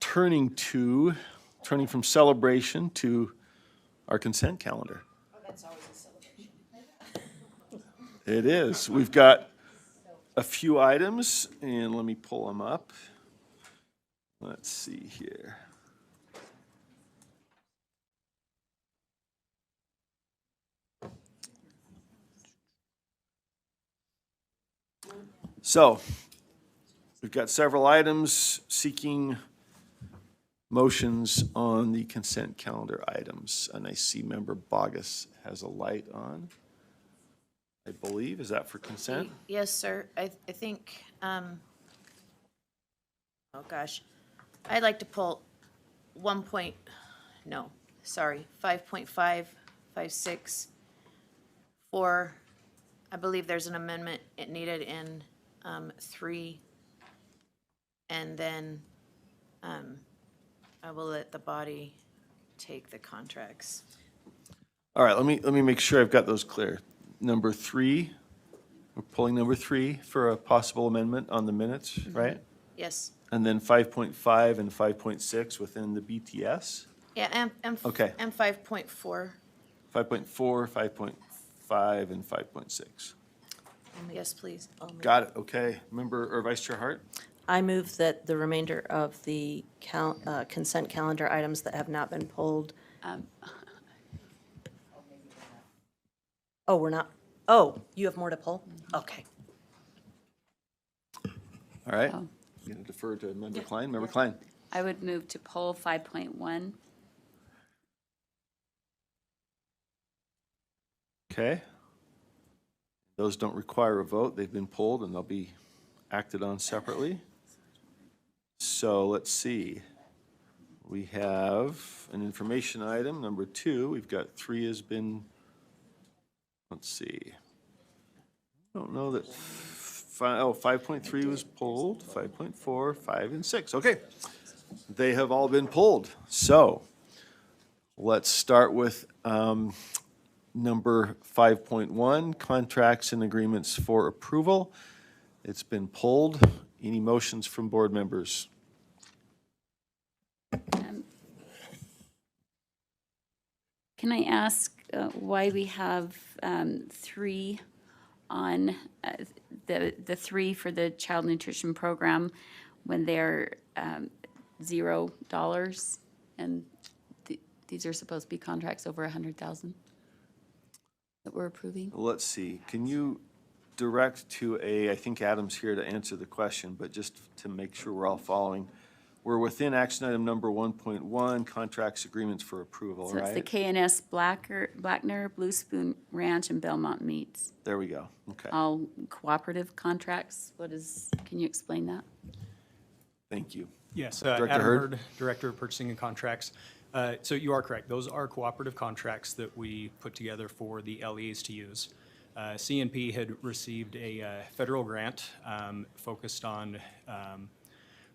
turning from celebration to our consent calendar. Oh, that's always a celebration. It is. We've got a few items, and let me pull them up. Let's see here. So, we've got several items seeking motions on the consent calendar items. And I see Member Bogus has a light on, I believe. Is that for consent? Yes, sir. I think, oh gosh, I'd like to pull 5.5, 5.6, 4. I believe there's an amendment it needed in 3. And then I will let the body take the contracts. All right, let me make sure I've got those clear. Number 3, we're pulling number 3 for a possible amendment on the minutes, right? Yes. And then 5.5 and 5.6 within the BTS? Yeah, Okay. and 5.4. 5.4, 5.5, and 5.6. Yes, please. Got it, okay. Member, or Vice Chair Hart? I move that the remainder of the consent calendar items that have not been pulled. Oh, we're not, oh, you have more to pull? Okay. All right. I'm going to defer to Member Klein. Member Klein? I would move to poll 5.1. Okay. Those don't require a vote. They've been pulled and they'll be acted on separately. So let's see. We have an information item, number 2. We've got 3 has been, let's see. I don't know that, 5.3 was pulled, 5.4, 5, and 6. Okay. They have all been pulled. So let's start with number 5.1, contracts and agreements for approval. It's been pulled. Any motions from board members? Can I ask why we have 3 on the 3 for the child nutrition program when they're $0 and these are supposed to be contracts over 100,000 that we're approving? Let's see. Can you direct to I think Adam's here to answer the question, but just to make sure we're all following. We're within action item number 1.1, contracts agreements for approval, So it's the right? K&S Blackner, Blue Spoon Ranch, and Belmont Meats. There we go. Okay. All cooperative contracts. Can you explain that? Thank you. Yes, Director Adam Hurd? Hurd, Director of Purchasing and Contracts. So you are correct. Those are cooperative contracts that we put together for the LEAs to use. CNP had received a federal grant focused on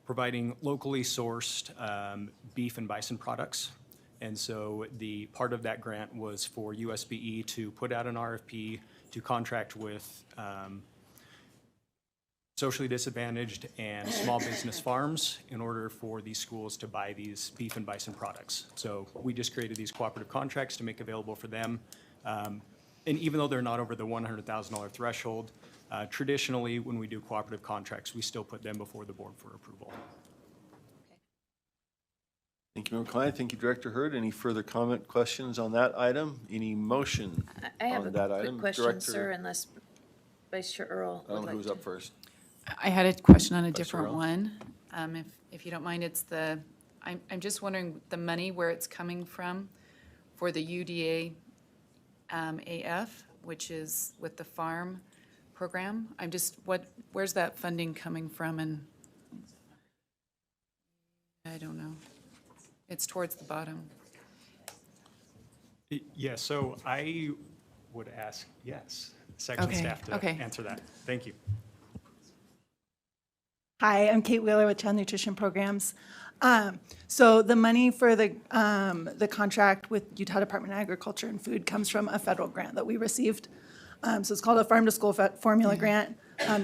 providing locally sourced beef and bison products. And so the part of that grant was for USBE to put out an RFP to contract with socially disadvantaged and small business farms in order for these schools to buy these beef and bison products. So we just created these cooperative contracts to make available for them. And even though they're not over the $100,000 threshold, traditionally when we do cooperative contracts, we still put them before the board for approval. Thank you, Member Klein. Thank you, Director Hurd. Any further comment, questions on that item? Any motion I have on a that quick item? question, Director- sir, unless Vice Chair Earl I don't would know like who's to. up first. I had a question on a Vice different Chair one. If you don't mind, it's I'm just wondering the money, where it's coming from for the UDA AF, which is with the farm program. Where's that funding coming from? And I don't know. It's towards the bottom. Yeah, so I would ask, section Okay, staff to okay. answer that. Thank you. Hi, I'm Kate Wheeler with Child Nutrition Programs. So the money for the contract with Utah Department of Agriculture and Food comes from a federal grant that we received. So it's called a Farm to School Formula Grant.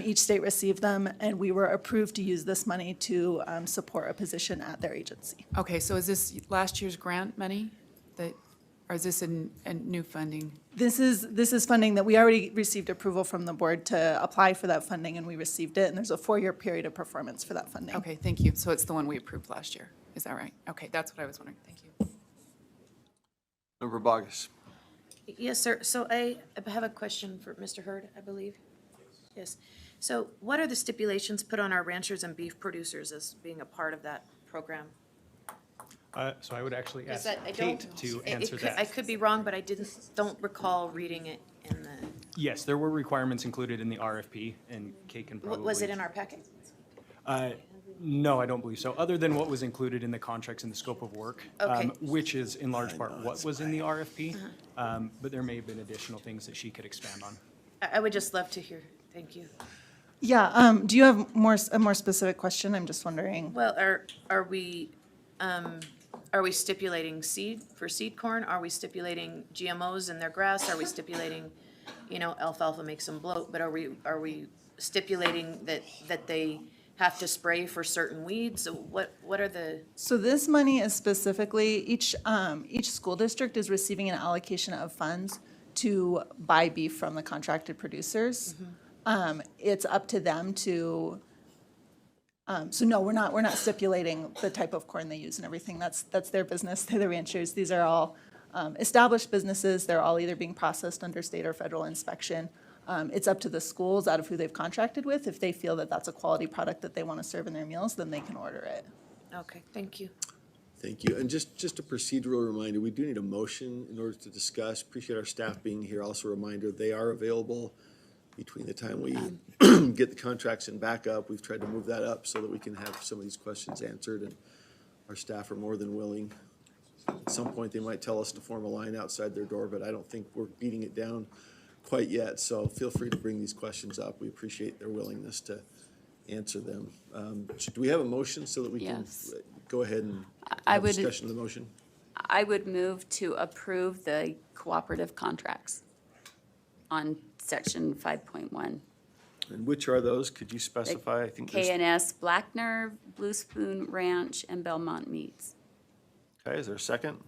Each state received them, and we were approved to use this money to support a position at their agency. Okay, so is this last year's grant money that, or is this a new funding? This is funding that we already received approval from the board to apply for that funding, and we received it, and there's a 4-year period of performance for that funding. Okay, thank you. So it's the one we approved last year. Is that right? Okay, that's what I was wondering. Thank you. Member Bogus. Yes, sir. So I have a question for Mr. Hurd, I believe. Yes. So what are the stipulations put on our ranchers and beef producers as being a part of that program? So I would actually Is ask that- I Kate don't- to it answer could- I that. could be wrong, but I don't recall reading it in the, Yes, there were requirements included in the RFP, and Kate can probably. was it in our packet? No, I don't believe so, other than what was included in the contracts and the scope of work, Okay. which is in large part what was in the RFP. But there may have been additional things that she could expand on. I would just love to hear. Thank you. Yeah, do you have a more specific question? I'm just wondering. Well, are we stipulating seed for seed corn? Are we stipulating GMOs in their grass? Are we stipulating, alfalfa makes them bloat, but are we stipulating that they have to spray for certain weeds? So what are the, So this money is specifically, each school district is receiving an allocation of funds to buy beef from the contracted producers. It's up to them to, so no, we're not stipulating the type of corn they use and everything. That's their business. They're the ranchers. These are all established businesses. They're all either being processed under state or federal inspection. It's up to the schools out of who they've contracted with. If they feel that that's a quality product that they want to serve in their meals, then they can order it. okay, thank you. Thank you. And just a procedural reminder, we do need a motion in order to discuss. Appreciate our staff being here. Also a reminder, they are available between the time we get the contracts and back up. We've tried to move that up so that we can have some of these questions answered, and our staff are more than willing. At some point, they might tell us to form a line outside their door, but I don't think we're beating it down quite yet. So feel free to bring these questions up. We appreciate their willingness to answer them. Do we have a motion so that we can Yes. go ahead and I have would- discussion of the motion? I would move to approve the cooperative contracts on section 5.1. And which are those? Could you specify? I think there's, KNS Blackner, Blue Spoon Ranch, and Belmont Meats. okay, is there a second?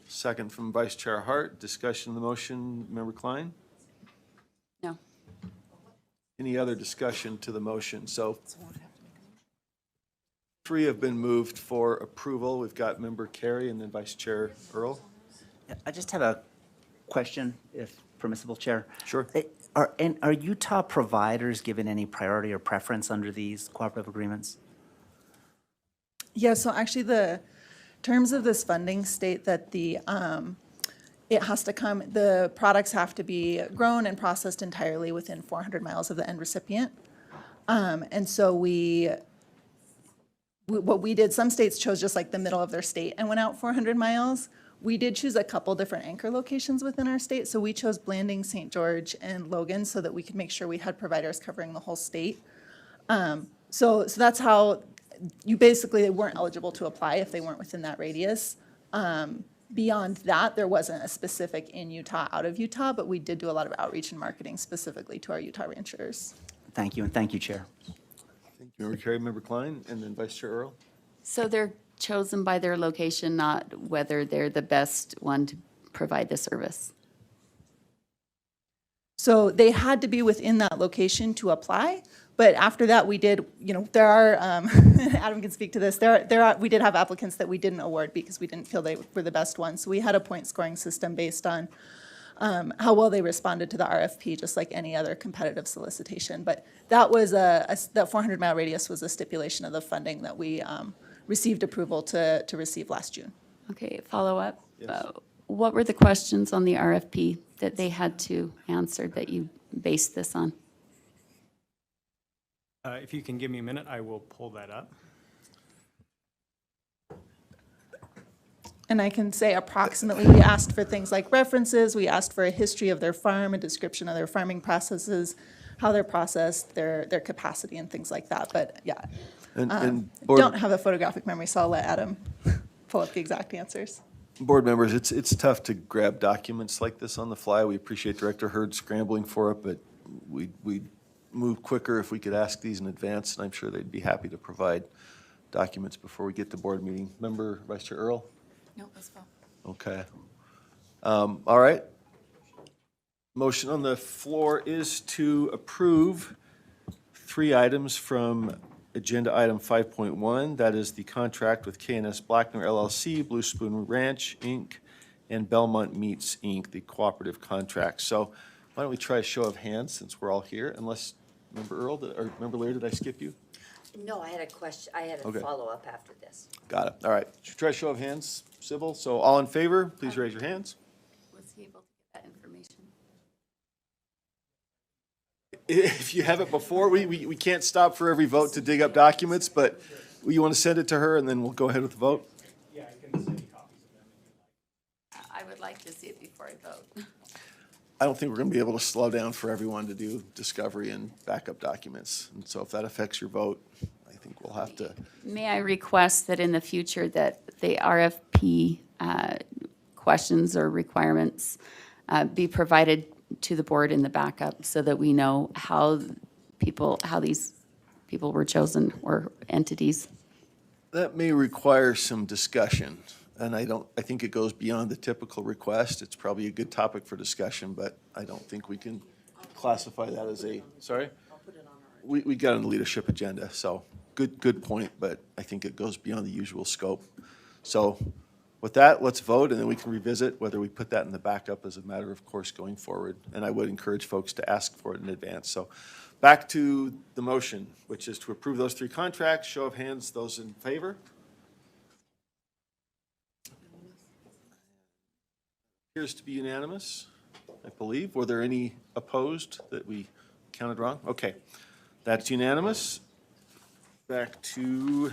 Second from Vice Chair Hart. Discussion of the motion, Member Klein? No. Any other discussion to the motion? So 3 have been moved for approval. We've got Member Carey and then Vice Chair Earl. Yeah, I just have a question, if permissible, Chair. Sure. Are Utah providers given any priority or preference under these cooperative agreements? Yeah, so actually the terms of this funding state that it has to come, the products have to be grown and processed entirely within 400 miles of the end recipient. And so what we did, some states chose just like the middle of their state and went out 400 miles. We did choose a couple different anchor locations within our state. So we chose Blanding, St. George, and Logan so that we could make sure we had providers covering the whole state. So that's how you basically, they weren't eligible to apply if they weren't within that radius. Beyond that, there wasn't a specific in Utah, out of Utah, but we did do a lot of outreach and marketing specifically to our Utah ranchers. Thank you, and thank you, Chair. Thank you, Member Carey, Member Klein, and then Vice Chair Earl. So they're chosen by their location, not whether they're the best one to provide the service. So they had to be within that location to apply, but after that, we did, there are, Adam can speak to this, we did have applicants that we didn't award because we didn't feel they were the best ones. So we had a point scoring system based on how well they responded to the RFP, just like any other competitive solicitation. But that was that 400-mile radius was a stipulation of the funding that we received approval to receive last June. Okay, follow up. Yes. What were the questions on the RFP that they had to answer that you based this on? If you can give me a minute, I will pull that up. And I can say approximately, we asked for things like references, we asked for a history of their farm, a description of their farming processes, how they're processed, their capacity and things like that. But yeah, And don't have a photographic memory, so I'll let Adam pull up the exact answers. board members, it's tough to grab documents like this on the fly. We appreciate Director Hurd scrambling for it, but we move quicker if we could ask these in advance, and I'm sure they'd be happy to provide documents before we get to board meeting. Member Vice Chair Earl? No, that's fine. Okay. All right. Motion on the floor is to approve 3 items from agenda item 5.1. That is the contract with K&S Blackner LLC, Blue Spoon Ranch, Inc., and Belmont Meats, Inc., the cooperative contract. So why don't we try a show of hands since we're all here, unless, Member Earl, or Member Lear, did I skip you? No, I had a question, I had a Okay. follow-up after this. Got it. All right. Should we try a show of hands, civil? So all in favor, please raise your hands. Was he able to get that information? If you have it before, we can't stop for every vote to dig up documents, but you want to send it to her, and then we'll go ahead with the vote? Yeah, I can send you copies of them if you'd like. I would like to see it before I vote. I don't think we're going to be able to slow down for everyone to do discovery and backup documents. And so if that affects your vote, I think we'll have to, May I request that in the future that the RFP questions or requirements be provided to the board in the backup so that we know how these people were chosen or entities? that may require some discussion. And I think it goes beyond the typical request. It's probably a good topic for discussion, but I don't think we can classify that as a, sorry? We got on the leadership agenda, so good point, but I think it goes beyond the usual scope. So with that, let's vote, and then we can revisit whether we put that in the backup as a matter of course going forward. And I would encourage folks to ask for it in advance. So back to the motion, which is to approve those 3 contracts. Show of hands, those in favor? Appears to be unanimous, I believe. Were there any opposed that we counted wrong? Okay, that's unanimous. Back to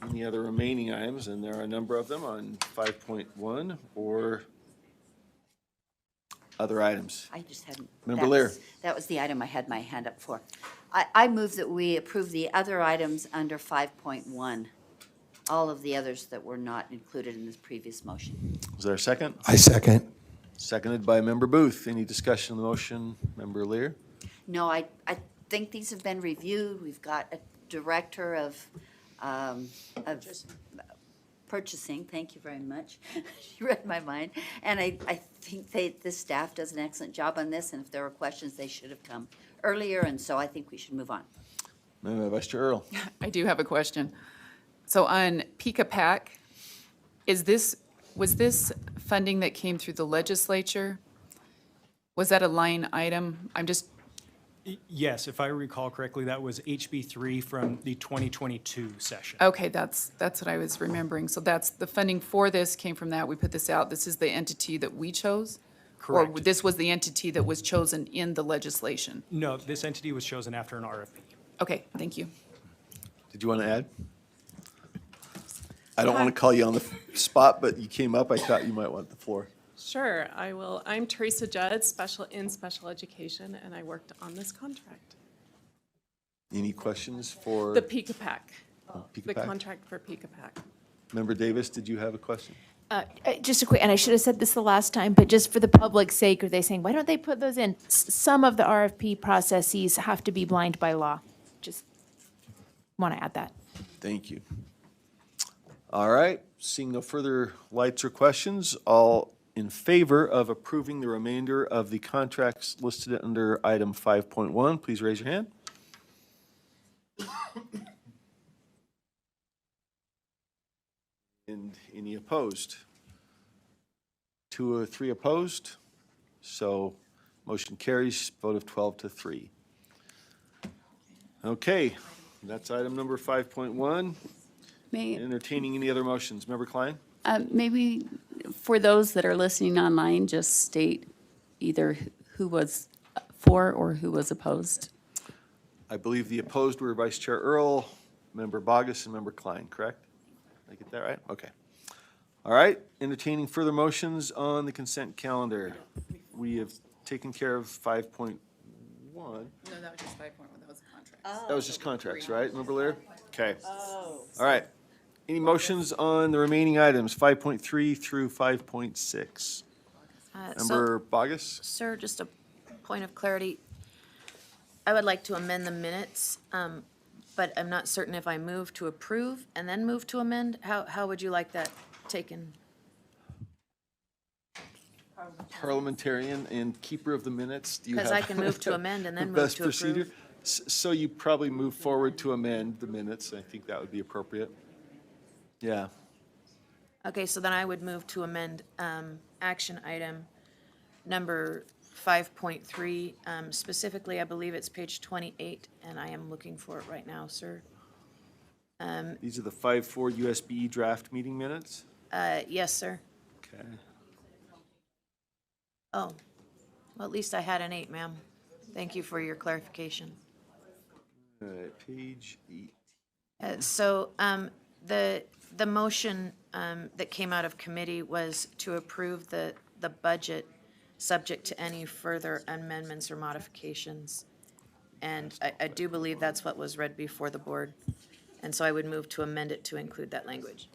any other remaining items, and there are a number of them on 5.1 or other items. I just hadn't. Member Lear. That was the item I had my hand up for. I move that we approve the other items under 5.1, all of the others that were not included in this previous motion. Is there a second? I second. Seconded by Member Booth. Any discussion on the motion? Member Lear? No, I think these have been reviewed. We've got a director of purchasing, thank you very much. She read my mind. And I think the staff does an excellent job on this, and if there were questions, they should have come earlier, and so I think we should move on. Member Vice Chair Earl? I do have a question. So on Pika Pack, was this funding that came through the legislature? Was that a line item? Yes, if I recall correctly, that was HB 3 from the 2022 session. Okay, that's what I was remembering. So that's, the funding for this came from that. We put this out. This is the entity that we chose? Or Correct. this was the entity that was chosen in the legislation? No, this entity was chosen after an RFP. Okay, thank you. Did you want to add? I don't want to call you on the spot, but you came up. I thought you might want the floor. Sure, I will. I'm Teresa Judd, special education, and I worked on this contract. Any questions for The Pika Pack, Pika the Pack? contract for Pika Pack. Member Davis, did you have a question? Just a quick, and I should have said this the last time, but just for the public's sake, are they saying, why don't they put those in? Some of the RFP processes have to be blind by law. Just want to add that. Thank you. All right, seeing no further lights or questions, all in favor of approving the remainder of the contracts listed under item 5.1, please raise your hand. And any opposed? 2 or 3 opposed? So motion carries, vote of 12-3. Okay, that's item number 5.1. Entertaining any other motions. Member Klein? Maybe for those that are listening online, just state either who was for or who was opposed. I believe the opposed were Vice Chair Earl, Member Bogus, and Member Klein, correct? Did I get that right? Okay. All right, entertaining further motions on the consent calendar. We have taken care of 5.1. No, that was just 5.1, that was a contract. That was just contracts, right, Member Lear? Okay. All right. Any motions on the remaining items, 5.3 through 5.6? So, Member Bogus? sir, just a point of clarity. I would like to amend the minutes, but I'm not certain if I move to approve and then move to amend. How would you like that taken? Parliamentarian and keeper of the minutes, do you have? Because I can move to amend and then the move best to procedure? approve. So you probably move forward to amend the minutes. I think that would be appropriate. Yeah. Okay, so then I would move to amend action item number 5.3. Specifically, I believe it's page 28, and I am looking for it right now, sir. These are the 5-4 USBE draft meeting minutes? Yes, sir. Okay. Oh, well, at least I had an 8, ma'am. Thank you for your clarification. All right, page 8. The motion that came out of committee was to approve the budget, subject to any further amendments or modifications. And I do believe that's what was read before the board. And so I would move to amend it to include that language.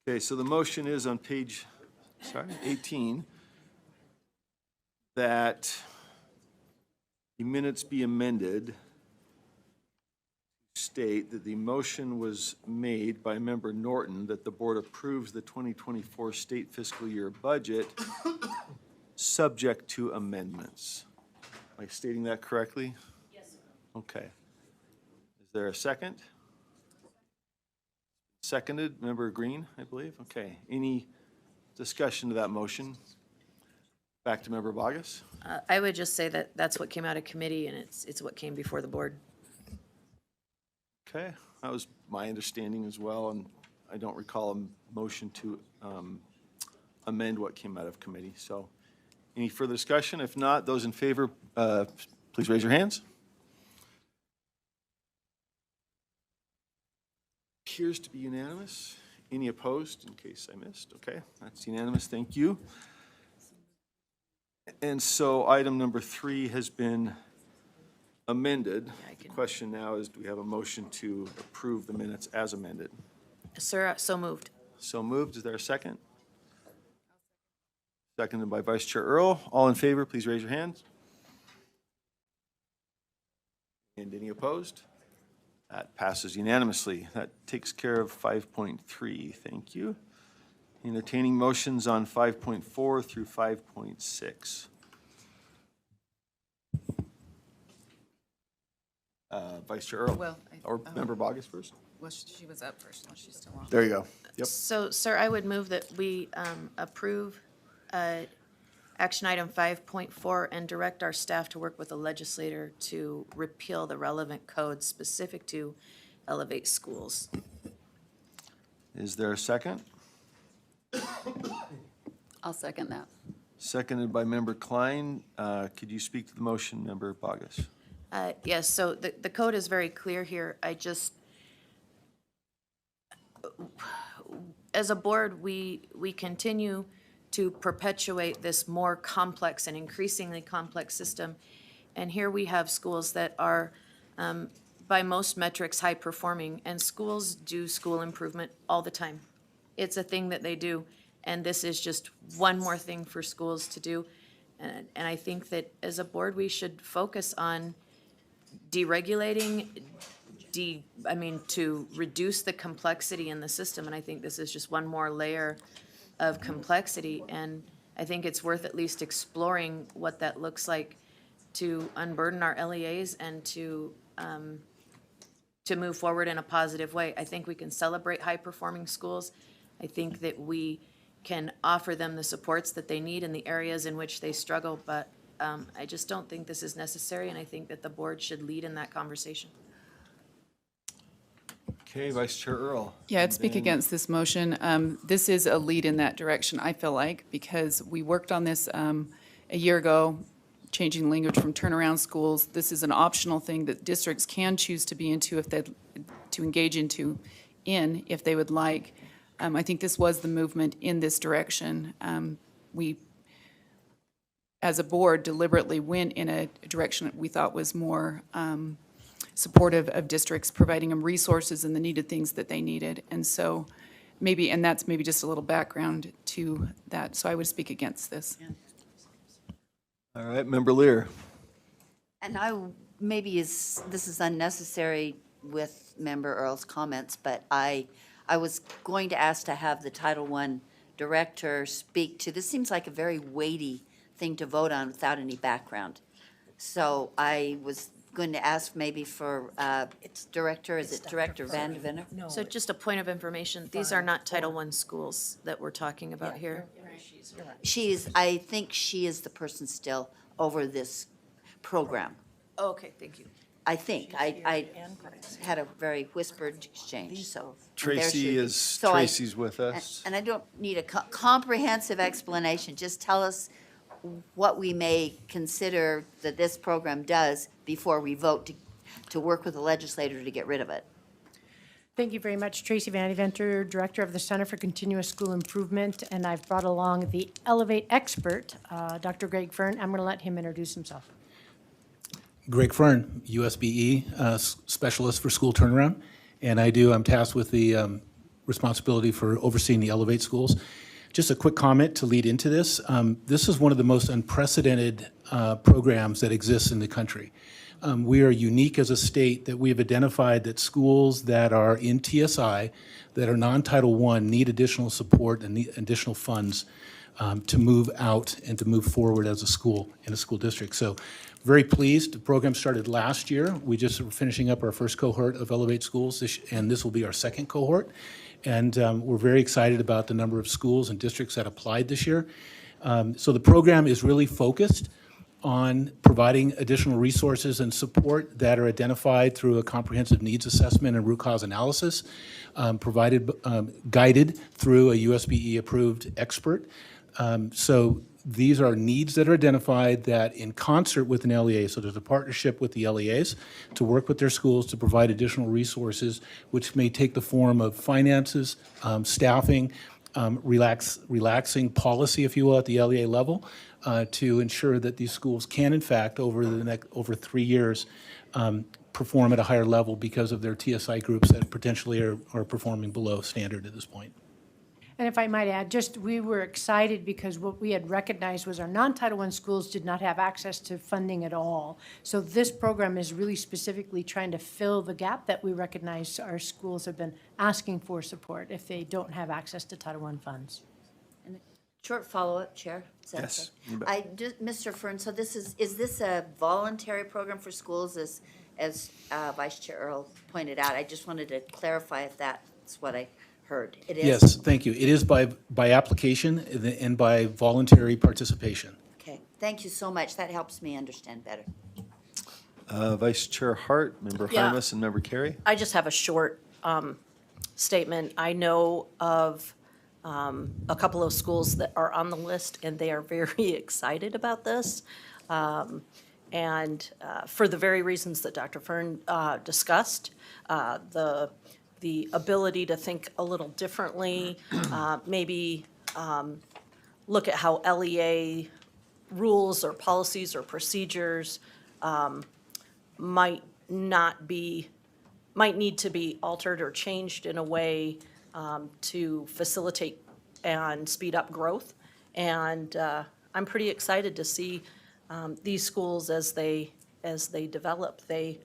Okay, so the motion is on page, 18, that the minutes be amended to state that the motion was made by Member Norton that the board approves the 2024 state fiscal year budget subject to amendments. Am I stating that correctly? Yes, sir. Okay. Is there a second? Seconded, Member Green, I believe. Okay. Any discussion to that motion? Back to Member Bogus. I would just say that that's what came out of committee, and it's what came before the board. Okay, that was my understanding as well, and I don't recall a motion to amend what came out of committee. So any further discussion? If not, those in favor, please raise your hands. Appears to be unanimous. Any opposed, in case I missed? Okay, that's unanimous, thank you. And so item number 3 has been amended. The question now is, do we have a motion to approve the minutes as amended? Sir, so moved. So moved, is there a second? Seconded by Vice Chair Earl. All in favor, please raise your hands. And any opposed? That passes unanimously. That takes care of 5.3. Thank you. Entertaining motions on 5.4 through 5.6. Vice Chair Earl. Well, Or Member Bogus first. Well, she was up first, no, she's still on. There you go. Yep. So, sir, I would move that we approve action item 5.4 and direct our staff to work with the legislator to repeal the relevant codes specific to Elevate Schools. Is there a second? I'll second that. Seconded by Member Klein. Could you speak to the motion, Member Bogus? Yes, so the code is very clear here. As a board, we continue to perpetuate this more complex and increasingly complex system. And here we have schools that are, by most metrics, high performing, and schools do school improvement all the time. It's a thing that they do, and this is just one more thing for schools to do. And I think that as a board, we should focus on deregulating, to reduce the complexity in the system, and I think this is just one more layer of complexity, and I think it's worth at least exploring what that looks like to unburden our LEAs and to move forward in a positive way. I think we can celebrate high-performing schools. I think that we can offer them the supports that they need in the areas in which they struggle, but I just don't think this is necessary, and I think that the board should lead in that conversation. Okay, Vice Chair Earl. Yeah, I'd speak And then- against this motion. This is a lead in that direction, I feel like, because we worked on this a year ago, changing language from turnaround schools. This is an optional thing that districts can choose to be into if they, to engage into, if they would like. I think this was the movement in this direction. We, as a board, deliberately went in a direction that we thought was more supportive of districts, providing them resources and the needed things that they needed. And so maybe, and that's maybe just a little background to that. So I would speak against this. All right, Member Lear. And I maybe this is unnecessary with Member Earl's comments, but I was going to ask to have the Title I director speak to, this seems like a very weighty thing to vote on without any background. So I was going to ask maybe for, is it Director Van de Venner? So just a point of information, these are not Title I schools that we're talking about here. I think she is the person still over this program. Okay, thank you. I think. I had a very whispered exchange, so. Tracy's with us. And I don't need a comprehensive explanation. Just tell us what we may consider that this program does before we vote to work with the legislator to get rid of it. Thank you very much. Tracy Van Deventer, Director of the Center for Continuous School Improvement, and I've brought along the Elevate expert, Dr. Greg Fern. I'm going to let him introduce himself. Greg Fern, USBE Specialist for School Turnaround, and I'm tasked with the responsibility for overseeing the Elevate schools. Just a quick comment to lead into this. This is one of the most unprecedented programs that exists in the country. We are unique as a state that we have identified that schools that are in TSI, that are non-Title I, need additional support and need additional funds to move out and to move forward as a school in a school district. So very pleased. The program started last year. We just are finishing up our first cohort of Elevate schools, and this will be our second cohort. And we're very excited about the number of schools and districts that applied this year. So the program is really focused on providing additional resources and support that are identified through a comprehensive needs assessment and root cause analysis, guided through a USBE-approved expert. So these are needs that are identified that in concert with an LEA, so there's a partnership with the LEAs to work with their schools to provide additional resources, which may take the form of finances, staffing, relaxing policy, if you will, at the LEA level, to ensure that these schools can, in fact, over 3 years, perform at a higher level because of their TSI groups that potentially are performing below standard at this point. And if I might add, we were excited because what we had recognized was our non-Title I schools did not have access to funding at all. So this program is really specifically trying to fill the gap that we recognize our schools have been asking for support if they don't have access to Title I funds. Short follow-up, Chair. Is that Yes, okay? Mr. Fern, so is this a voluntary program for schools as Vice Chair Earl pointed out? I just wanted to clarify if that's what I heard. It is? Yes, thank you. It is by application and by voluntary participation. Okay, thank you so much. That helps me understand better. Vice Chair Hart, Member Yeah. Harmus, and Member Carey. I just have a short statement. I know of a couple of schools that are on the list, and they are very excited about this. And for the very reasons that Dr. Fern discussed, the ability to think a little differently, maybe look at how LEA rules or policies or procedures might need to be altered or changed in a way to facilitate and speed up growth. And I'm pretty excited to see these schools as they develop. They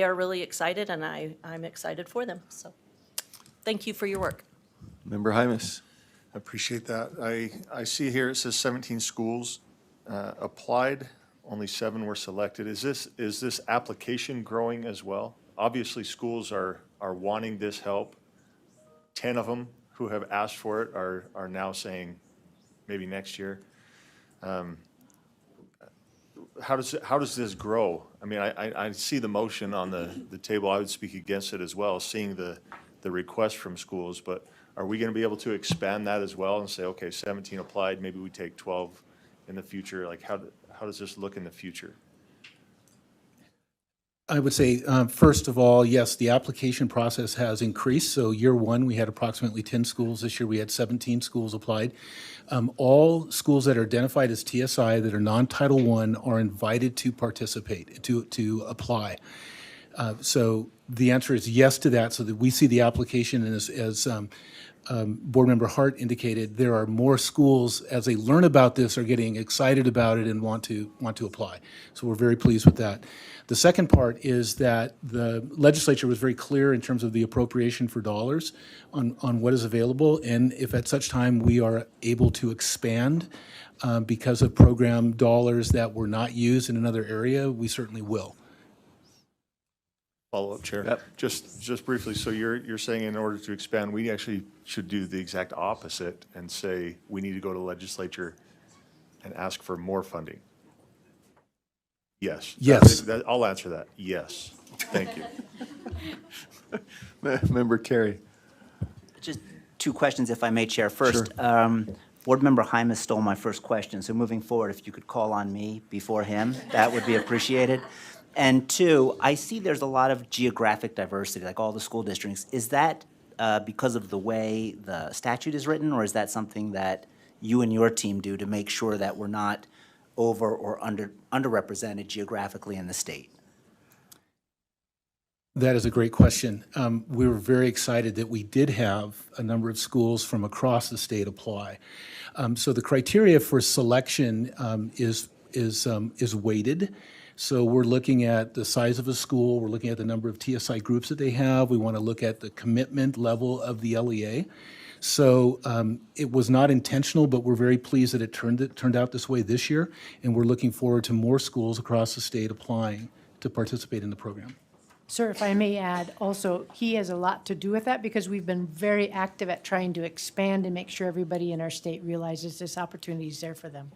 are really excited, and I'm excited for them. So thank you for your work. Member Hymus. I appreciate that. I see here it says 17 schools applied, only 7 were selected. Is this application growing as well? Obviously, schools are wanting this help. 10 of them who have asked for it are now saying maybe next year. How does this grow? I mean, I see the motion on the table. I would speak against it as well, seeing the request from schools. But are we going to be able to expand that as well and say, okay, 17 applied, maybe we take 12 in the future? Like, how does this look in the future? I would say, first of all, yes, the application process has increased. So year one, we had approximately 10 schools. This year, we had 17 schools applied. All schools that are identified as TSI that are non-Title I are invited to participate, to apply. So the answer is yes to that, so that we see the application, and as Board Member Hart indicated, there are more schools, as they learn about this, are getting excited about it and want to apply. So we're very pleased with that. The second part is that the legislature was very clear in terms of the appropriation for dollars on what is available, and if at such time we are able to expand because of program dollars that were not used in another area, we certainly will. Follow-up, Chair. Yep. Just briefly, so you're saying in order to expand, we actually should do the exact opposite and say we need to go to legislature and ask for more funding? Yes. Yes. I'll answer that. Yes. Thank you. Member Carey. Just two questions, if I may, Chair. First, Board Member Hymas stole my first question, so moving forward, if you could call on me before him, that would be appreciated. And two, I see there's a lot of geographic diversity, like all the school districts. Is that because of the way the statute is written, or is that something that you and your team do to make sure that we're not over or underrepresented geographically in the state? That is a great question. We were very excited that we did have a number of schools from across the state apply. So the criteria for selection is weighted. So we're looking at the size of a school, we're looking at the number of TSI groups that they have, we want to look at the commitment level of the LEA. So it was not intentional, but we're very pleased that it turned out this way this year, and we're looking forward to more schools across the state applying to participate in the program. Sir, if I may add, also, he has a lot to do with that because we've been very active at trying to expand and make sure everybody in our state realizes this opportunity is there for them.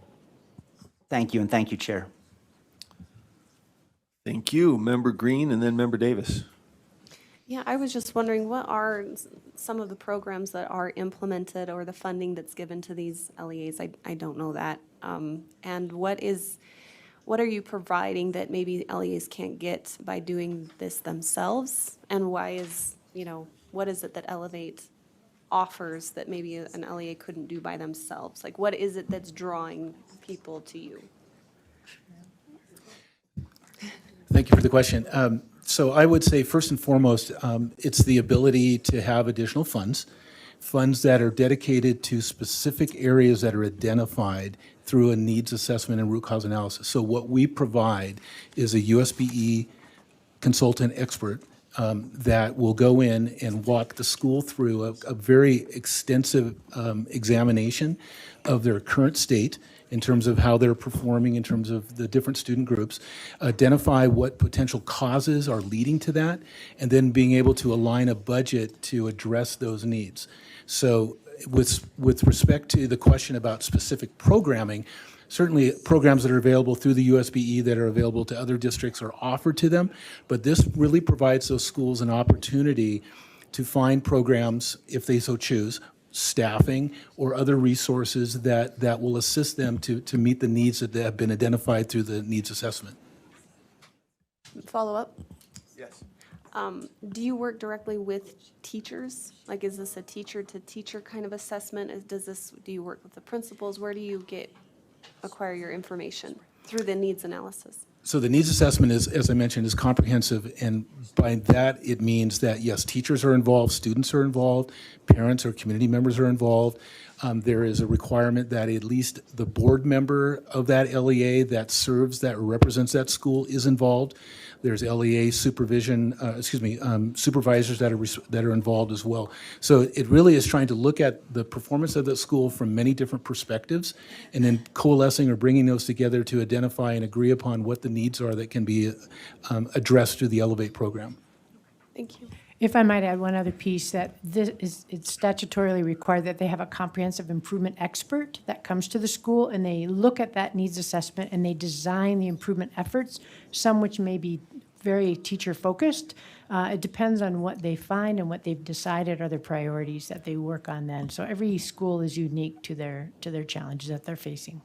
Thank you, and thank you, Chair. Thank you. Member Green and then Member Davis. Yeah, I was just wondering, what are some of the programs that are implemented or the funding that's given to these LEAs? I don't know that. And what are you providing that maybe LEAs can't get by doing this themselves? And why is, what is it that Elevate offers that maybe an LEA couldn't do by themselves? Like, what is it that's drawing people to you? Thank you for the question. So I would say first and foremost, it's the ability to have additional funds that are dedicated to specific areas that are identified through a needs assessment and root cause analysis. So what we provide is a USBE consultant expert that will go in and walk the school through a very extensive examination of their current state in terms of how they're performing, in terms of the different student groups, identify what potential causes are leading to that, and then being able to align a budget to address those needs. So with respect to the question about specific programming, certainly programs that are available through the USBE that are available to other districts are offered to them, but this really provides those schools an opportunity to find programs, if they so choose, staffing or other resources that will assist them to meet the needs that have been identified through the needs assessment. Follow up? Yes. Do you work directly with teachers? Like, is this a teacher-to-teacher kind of assessment? Do you work with the principals? Where do you acquire your information? Through the needs analysis? So the needs assessment is, as I mentioned, is comprehensive, and by that it means that yes, teachers are involved, students are involved, parents or community members are involved. There is a requirement that at least the board member of that LEA that serves, that represents that school is involved. There's LEA supervisors that are involved as well. So it really is trying to look at the performance of the school from many different perspectives, and then coalescing or bringing those together to identify and agree upon what the needs are that can be addressed through the Elevate program. Thank you. If I might add one other piece, that it's statutorily required that they have a comprehensive improvement expert that comes to the school, and they look at that needs assessment and they design the improvement efforts, some which may be very teacher-focused. It depends on what they find and what they've decided are their priorities that they work on then. So every school is unique to their challenges that they're facing.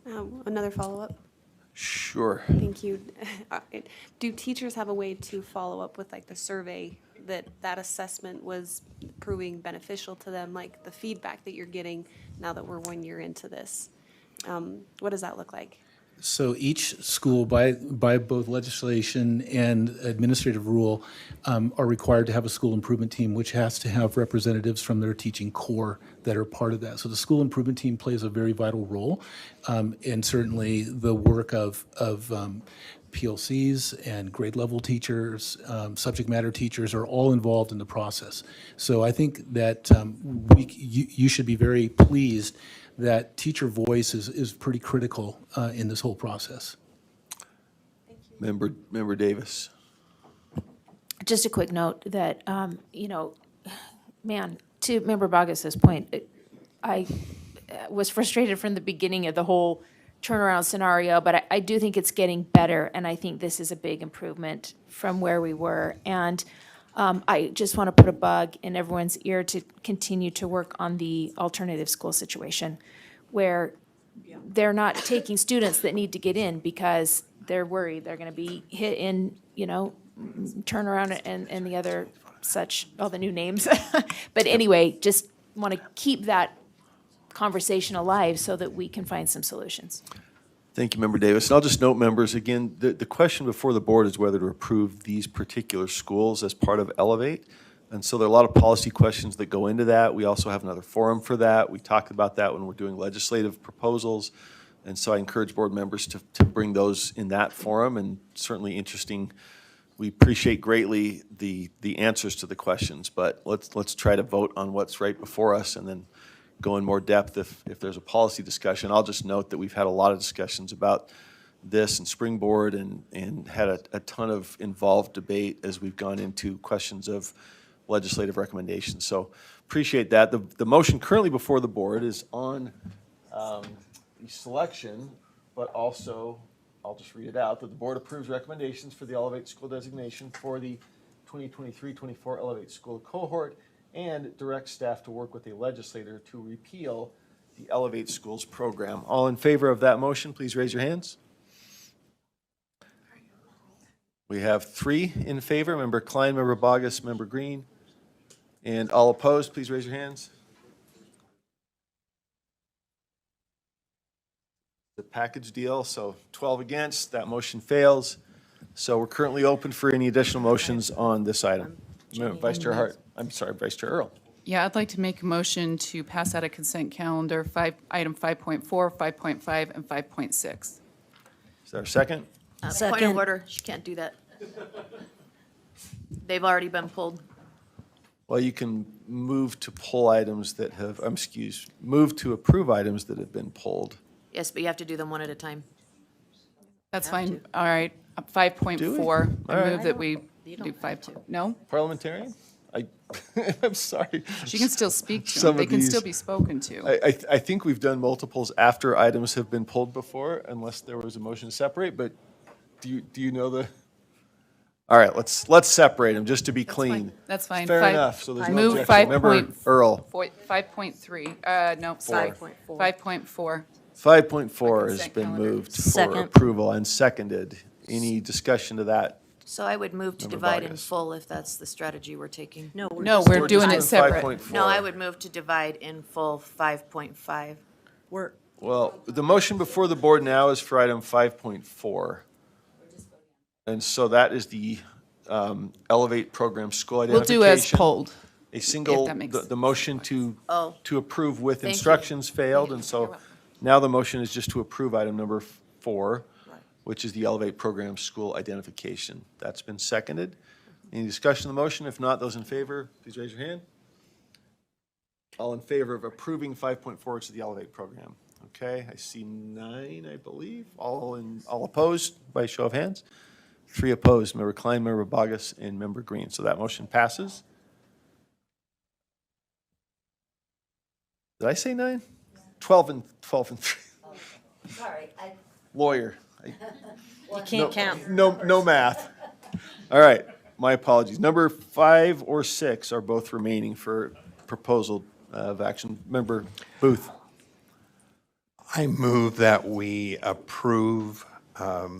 Another follow-up? Sure. Thank you. Do teachers have a way to follow up with like the survey that assessment was proving beneficial to them, like the feedback that you're getting now that we're 1 year into this? What does that look like? So each school, by both legislation and administrative rule, are required to have a school improvement team, which has to have representatives from their teaching core that are part of that. So the school improvement team plays a very vital role, and certainly the work of PLCs and grade level teachers, subject matter teachers are all involved in the process. So I think that you should be very pleased that teacher voice is pretty critical in this whole process. Member Davis. Just a quick note that, man, to Member Boggess's point, I was frustrated from the beginning of the whole turnaround scenario, but I do think it's getting better, and I think this is a big improvement from where we were. And I just want to put a bug in everyone's ear to continue to work on the alternative school situation, where they're not taking students that need to get in because they're worried they're going to be hit in, turnaround and the other such, all the new names. But anyway, just want to keep that conversation alive so that we can find some solutions. Thank you, Member Davis. And I'll just note, members, again, the question before the board is whether to approve these particular schools as part of Elevate. And so there are a lot of policy questions that go into that. We also have another forum for that. We talked about that when we're doing legislative proposals. And so I encourage board members to bring those in that forum, and certainly interesting. We appreciate greatly the answers to the questions, but let's try to vote on what's right before us and then go in more depth if there's a policy discussion. I'll just note that we've had a lot of discussions about this and Springboard and had a ton of involved debate as we've gone into questions of legislative recommendations. So appreciate that. The motion currently before the board is on the selection, but also, I'll just read it out, that the board approves recommendations for the Elevate School designation for the 2023-24 Elevate School cohort and directs staff to work with a legislator to repeal the Elevate Schools program. All in favor of that motion, please raise your hands. We have 3 in favor, Member Klein, Member Boggess, Member Green. And all opposed, please raise your hands. The package deal, so 12 against, that motion fails. So we're currently open for any additional motions on this item. Vice Chair Hart, I'm sorry, Vice Chair Earl. Yeah, I'd like to make a motion to pass out a consent calendar, item 5.4, 5.5, and 5.6. Is there a second? Point of order, she can't do that. They've already been pulled. Well, you can move to pull items that have, move to approve items that have been pulled. Yes, but you have to do them one at a time. That's fine. All right, 5.4. I All right. move that we do 5. No? Parliamentarian? I'm sorry. She can still speak to Some them. They of can these- still be spoken to. I think we've done multiples after items have been pulled before, unless there was a motion to separate, but do you know the? All right, let's separate them, just to be clean. That's fine. Fair Five- enough, so there's no Move objection. Member 5.4 Earl, 5.3, no, sorry. 5.4. 5.4 has Consent been calendar. moved for Second. approval and seconded. Any discussion to that? So I would move to Member divide in Boggess. full if that's the strategy we're taking. No, No, we're doing it separate. 5.4. No, I would move to divide in full 5.5. we're, Well, the motion before the board now is for item 5.4. And so that is the Elevate Program School We'll Identification. do as polled. A single, that makes the motion to Oh. approve with Thank you. instructions failed, and so now the motion is just to approve item number 4, which is the Elevate Program School Identification. That's been seconded. Any discussion on the motion? If not, those in favor, please raise your hand. All in favor of approving 5.4, which is the Elevate Program. Okay, I see 9, I believe. All opposed by show of hands? 3 opposed, Member Klein, Member Boggess, and Member Green. So that motion passes. Did I say 9? 12 and 3. Sorry, Lawyer. you can't count. No math. All right, my apologies. Number 5 or 6 are both remaining for proposal of action. Member Booth. I move that we approve the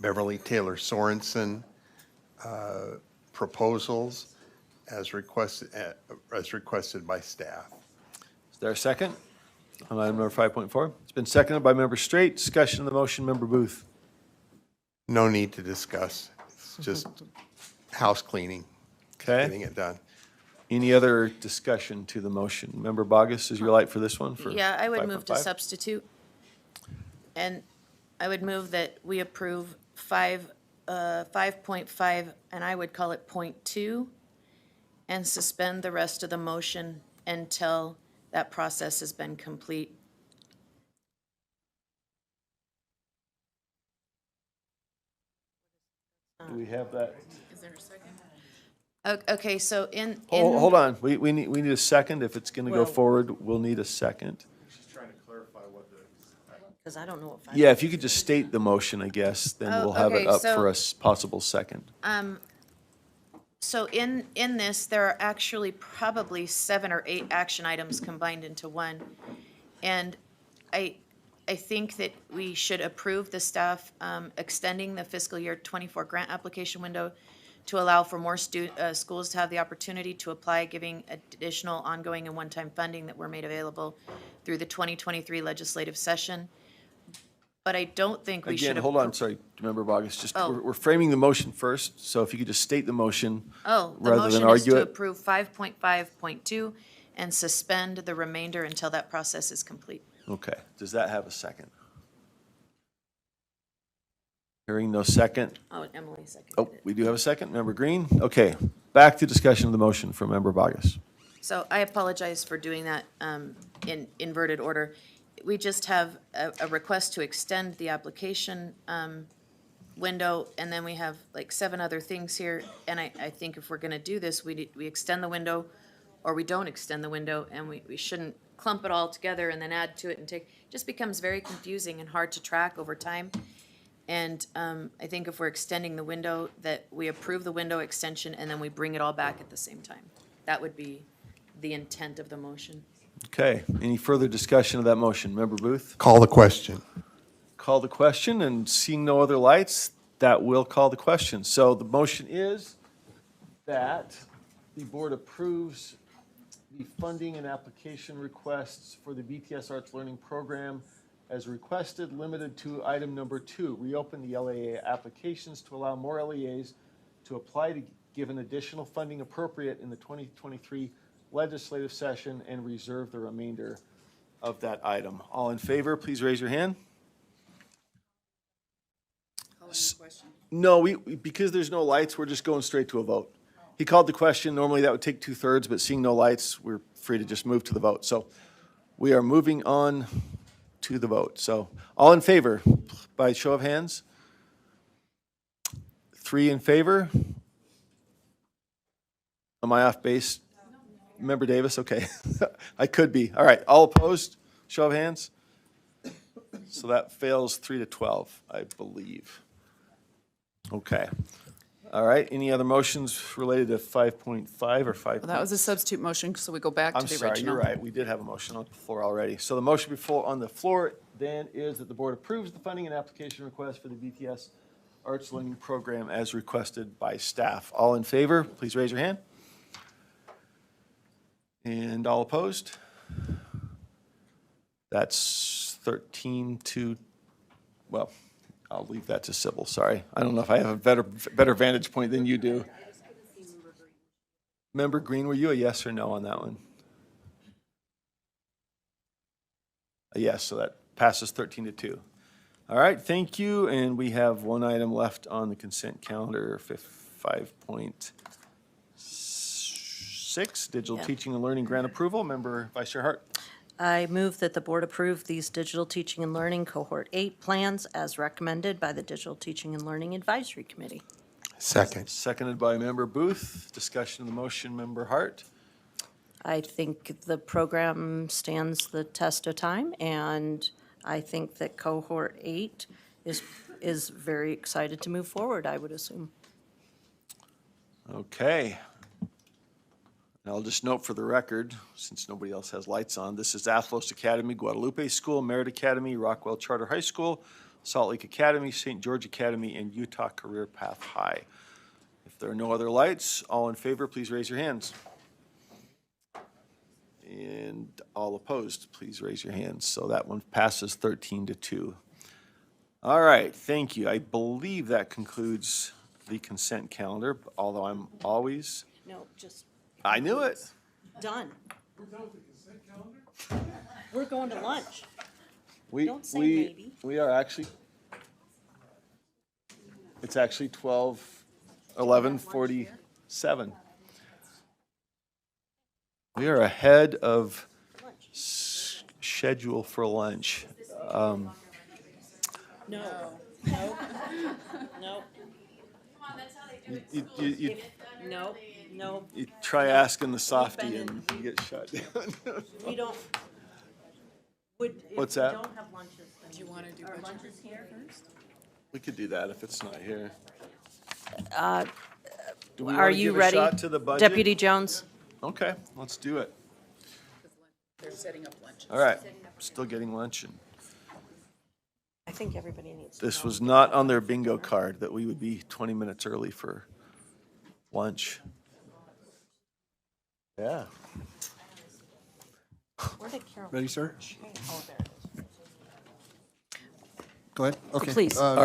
Beverly Taylor Sorensen proposals as requested by staff. Is there a second? on item number 5.4? It's been seconded by Member Straight. Discussion of the motion, Member Booth. No need to discuss. It's just house cleaning, Okay. getting it done. Any other discussion to the motion? Member Bogus, is your light for this one? For Yeah, I would move to 5.5? substitute. And I would move that we approve 5.5, and I would call it .2, and suspend the rest of the motion until that process has been complete. Do we have that? Is there a second? Okay, so in. Hold on. We need a second. If it's going to go Well- forward, we'll need a second. Because I don't know if I. Yeah, if you could just state the motion, I guess, then Oh, we'll have it okay, up so- for a possible second. So in this, there are actually probably 7 or 8 action items combined into one. And I think that we should approve the staff extending the fiscal year '24 grant application window to allow for more schools to have the opportunity to apply, giving additional ongoing and one-time funding that were made available through the 2023 legislative session. But I don't think we should. Again, hold on, sorry, Member Bogus, just, Oh. we're framing the motion first, so if you could just state the motion. Oh, the rather than motion is argue to it. approve 5.5.2 and suspend the remainder until that process is complete. Okay, does that have a second? Hearing no second. Oh, Emily seconded Oh, it. we do have a second. Member Green? Okay, back to discussion of the motion from Member Bogus. So I apologize for doing that in inverted order. We just have a request to extend the application window, and then we have like 7 other things here. And I think if we're going to do this, we extend the window, or we don't extend the window, and we shouldn't clump it all together and then add to it and take, just becomes very confusing and hard to track over time. And I think if we're extending the window, that we approve the window extension and then we bring it all back at the same time. That would be the intent of the motion. Okay, any further discussion of that motion? Member Booth? Call the question. Call the question, and seeing no other lights, that will call the question. So the motion is that the board approves the funding and application requests for the BTS Arts Learning Program as requested, limited to item number 2, reopen the LAA applications to allow more LEAs to apply to give an additional funding appropriate in the 2023 legislative session and reserve the remainder of that item. All in favor, please raise your hand. No, because there's no lights, we're just going straight to a vote. He called the question. Normally that would take 2/3, but seeing no lights, we're free to just move to the vote. So we are moving on to the vote. So all in favor, by show of hands? 3 in favor? Am I off base? Member Davis, okay. I could be. All right, all opposed? Show of hands? So that fails 3-12, I believe. Okay. All right, any other motions related to 5.5 or 5? Well, that was a substitute motion, so we go back to I'm the sorry, original. you're right. We did have a motion on the floor already. So the motion before, on the floor then is that the board approves the funding and application request for the BTS Arts Learning Program as requested by staff. All in favor, please raise your hand. And all opposed? That's 13 to, well, I'll leave that to Sybil, sorry. I don't know if I have a better vantage point than you do. Member Green, were you a yes or no on that one? A yes, so that passes 13-2. All right, thank you, and we have one item left on the consent calendar, 5.6, digital Yeah. teaching and learning grant approval. Member Vice Chair Hart. I move that the board approve these digital teaching and learning cohort 8 plans as recommended by the Digital Teaching and Learning Advisory Committee. Second. Seconded by Member Booth. Discussion of the motion, Member Hart. I think the program stands the test of time, and I think that cohort 8 is very excited to move forward, I would assume. Okay. And I'll just note for the record, since nobody else has lights on, this is Athlos Academy, Guadalupe School, Merritt Academy, Rockwell Charter High School, Salt Lake Academy, St. George Academy, and Utah Career Path High. If there are no other lights, all in favor, please raise your hands. And all opposed, please raise your hands. So that one passes 13-2. All right, thank you. I believe that concludes the consent calendar, although I'm always, No, just I knew it. done. We're going to lunch. We, Don't say we, maybe. we are actually, it's actually 11:47. We are ahead of schedule for lunch. No, no, no, no, no. You try asking the softie and you get shut down. We don't. Would, if What's we that? don't have lunches, then Do you want to do our budget lunch is here first? We could do that if it's not here. Do we Are wanna you give a ready, shot to the budget? Deputy Jones? Okay, let's do it. They're setting up lunch. All right, still getting lunch, and I think everybody needs. this was not on their bingo card that we would be 20 minutes early for lunch. Yeah. Where did Carol? Ready, sir? Oh, there it is. Go ahead. Okay. Please. All right.